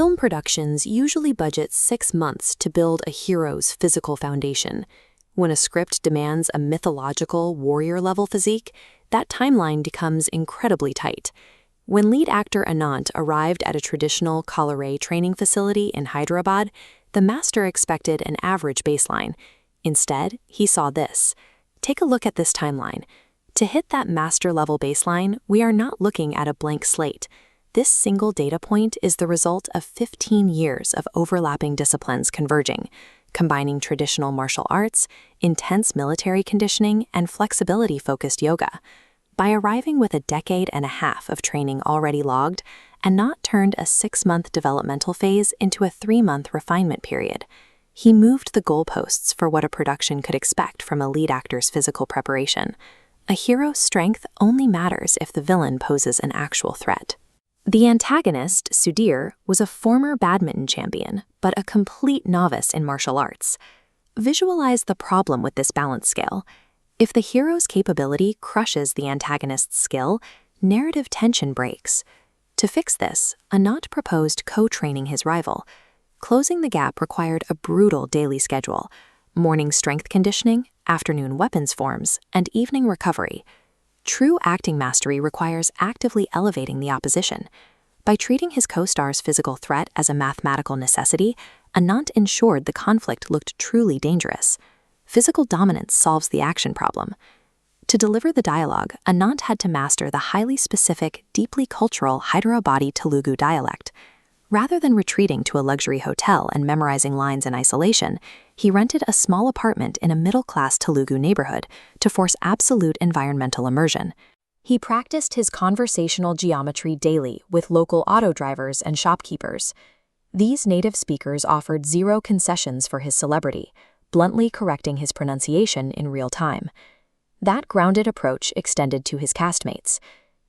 Film productions usually budget 6 months to build a hero's physical foundation. When a script demands a mythological, warrior-level physique, that timeline becomes incredibly tight. When lead actor Anant arrived at a traditional Kalari training facility in Hyderabad, the master expected an average baseline. Instead, he saw this. Take a look at this timeline. To hit that master-level baseline, we are not looking at a blank slate. This single data point is the result of 15 years of overlapping disciplines converging, combining traditional martial arts, intense military conditioning, and flexibility-focused yoga. By arriving with a decade and a half of training already logged, Anant turned a 6-month developmental phase into a 3-month refinement period. He moved the goalposts for what a production could expect from a lead actor's physical preparation. A hero's strength only matters if the villain poses an actual threat. The antagonist, Sudhir, was a former badminton champion, but a complete novice in martial arts. Visualize the problem with this balance scale. If the hero's capability crushes the antagonist's skill, narrative tension breaks. To fix this, Anant proposed co-training his rival. Closing the gap required a brutal daily schedule: morning strength conditioning, afternoon weapons forms, and evening recovery. True acting mastery requires actively elevating the opposition. By treating his co-star's physical threat as a mathematical necessity, Anant ensured the conflict looked truly dangerous. Physical dominance solves the action problem. To deliver the dialogue, Anant had to master the highly specific, deeply cultural Hyderabadi Telugu dialect. Rather than retreating to a luxury hotel and memorizing lines in isolation, he rented a small apartment in a middle-class Telugu neighborhood to force absolute environmental immersion. He practiced his conversational geometry daily with local auto drivers and shopkeepers. These native speakers offered zero concessions for his celebrity, bluntly correcting his pronunciation in real time. That grounded approach extended to his castmates.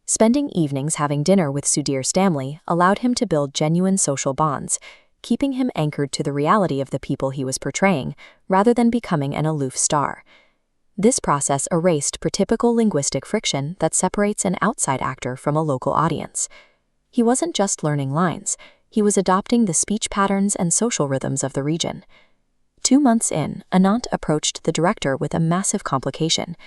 Spending evenings having dinner with Sudhir's family allowed him to build genuine social bonds, keeping him anchored to the reality of the people he was portraying, rather than becoming an aloof star. This process erased prototypical linguistic friction that separates an outside actor from a local audience. He wasn't just learning lines, he was adopting the speech patterns and social rhythms of the region. 2 months in, Anant approached the director with a massive complication.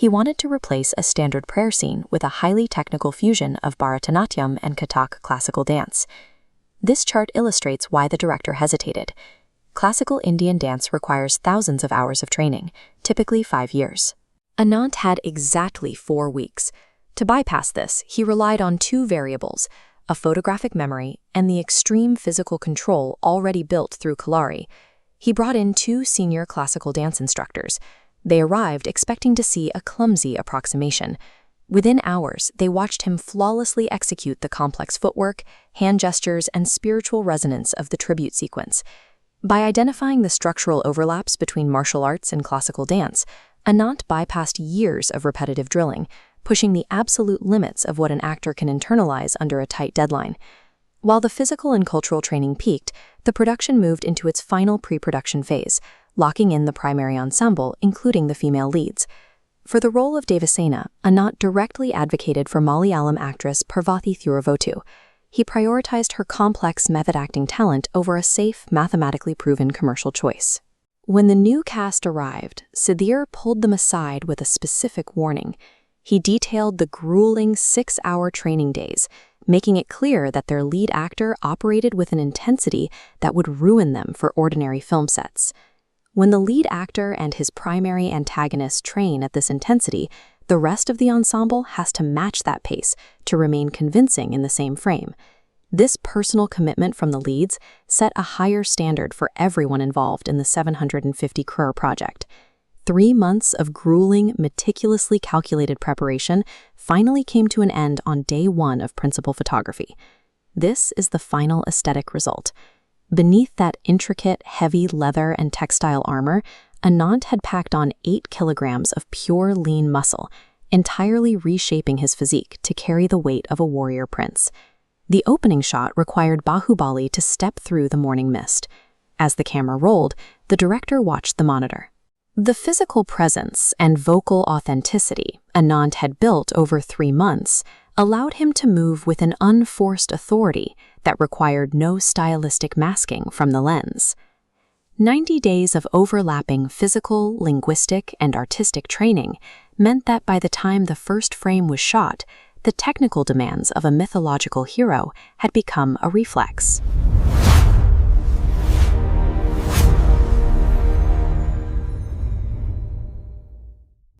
He wanted to replace a standard prayer scene with a highly technical fusion of Bharatanatyam and Kathak classical dance. This chart illustrates why the director hesitated. Classical Indian dance requires thousands of hours of training, typically 5 years. Anant had exactly 4 weeks. To bypass this, he relied on 2 variables: a photographic memory and the extreme physical control already built through Kalari. He brought in 2 senior classical dance instructors. They arrived expecting to see a clumsy approximation. Within hours, they watched him flawlessly execute the complex footwork, hand gestures, and spiritual resonance of the tribute sequence. By identifying the structural overlaps between martial arts and classical dance, Anant bypassed years of repetitive drilling, pushing the absolute limits of what an actor can internalize under a tight deadline. While the physical and cultural training peaked, the production moved into its final pre-production phase, locking in the primary ensemble, including the female leads. For the role of Devasena, Anant directly advocated for Malayalam actress Parvathy Thuravotu. He prioritized her complex method acting talent over a safe, mathematically proven commercial choice. When the new cast arrived, Sudhir pulled them aside with a specific warning. He detailed the grueling 6-hour training days, making it clear that their lead actor operated with an intensity that would ruin them for ordinary film sets. When the lead actor and his primary antagonist train at this intensity, the rest of the ensemble has to match that pace to remain convincing in the same frame. This personal commitment from the leads set a higher standard for everyone involved in the 750 crore project. 3 months of grueling, meticulously calculated preparation finally came to an end on day 1 of principal photography. This is the final aesthetic result. Beneath that intricate, heavy leather and textile armor, Anant had packed on 8 kilograms of pure lean muscle, entirely reshaping his physique to carry the weight of a warrior prince. The opening shot required Bahubali to step through the morning mist. As the camera rolled, the director watched the monitor. The physical presence and vocal authenticity Anant had built over 3 months allowed him to move with an unforced authority that required no stylistic masking from the lens. 90 days of overlapping physical, linguistic, and artistic training meant that by the time the first frame was shot, the technical demands of a mythological hero had become a reflex.